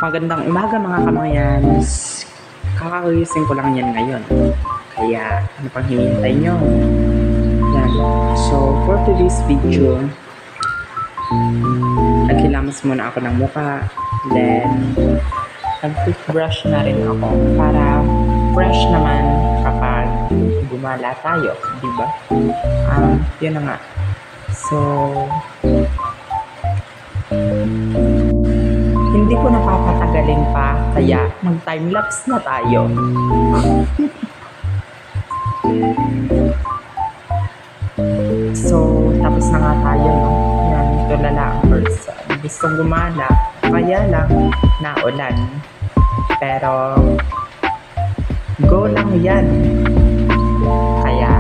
Magandang umaga mga kamayan. Kakagising ko lang yan ngayon. Kaya ano pang hinihintay nyo? Yan. So for today's video, naghilamas muna ako ng mukha. Then nag-toothbrush na rin ako para fresh naman kapag gumala tayo, di ba? Yun na nga. So hindi ko napapatagalin pa, kaya mag-timelapse na tayo. So, tapos na nga tayo, no? Yan, tulala ang person. Gustong gumala, kaya lang naulan. Pero, go lang yan. Kaya,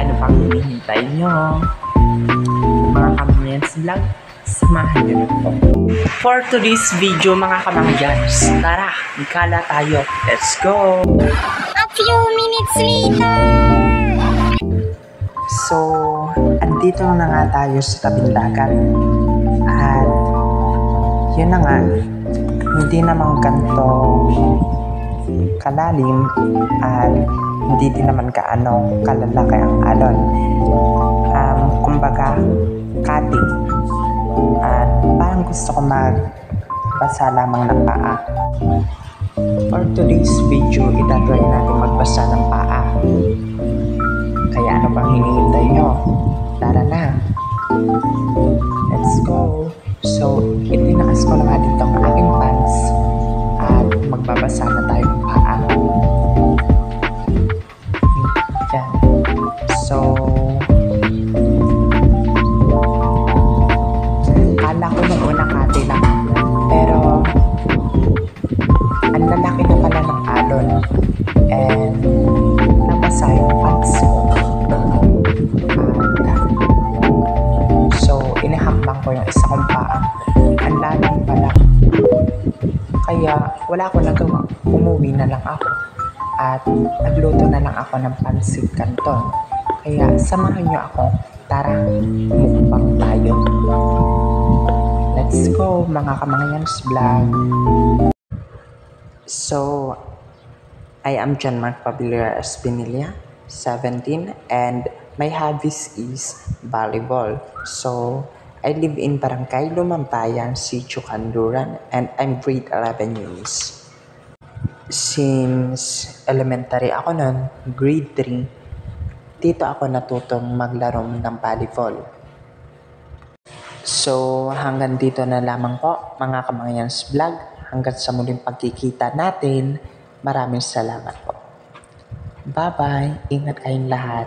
ano pang hinihintay nyo? Mga Kamangyan's Vlog, samahan nyo na po. For today's video mga kamangyan's, tara, magkala tayo. Let's go! A few minutes later! So, andito na nga tayo sa tabing dagat. At, yun na nga, hindi naman ganito kalalim at hindi din naman kalalaki ang alon. Kumbaga, cutting. At parang gusto ko magbasa lamang ng paa. For today's video, itatry natin magbasa ng paa. Kaya ano bang hinihintay nyo? Tara na! Let's go! So, itinaas ko na nga dito ang aking pants at magbabasa na tayo ng paa. Yan. So, kala ko nung una kati lang. Pero, ang lalaki na pala ng alon. And, nabasa yung pants ko. So, inihakbang ko yung isa kong paa. Ang lalim pala. Kaya, wala akong nagawa. Umuwi na lang ako. At, nagluto na lang ako ng pansit canton. Kaya, samahan nyo ako. Tara, mukbang tayo. Let's go, mga Kamangyan's Vlog. So, I am John Mark Pabilia Espinilla, 17, and my hobbies is volleyball. So, I live in Barangay Lumampayan, Sitio Kanluran, and I'm grade 11 years. Since elementary ako nun, grade 3, dito ako natutong maglaro ng volleyball. So, hanggang dito na lamang po, mga Kamangyan's Vlog. Hanggang sa muling pagkikita natin, maraming salamat po. Bye-bye. Ingat kayong lahat.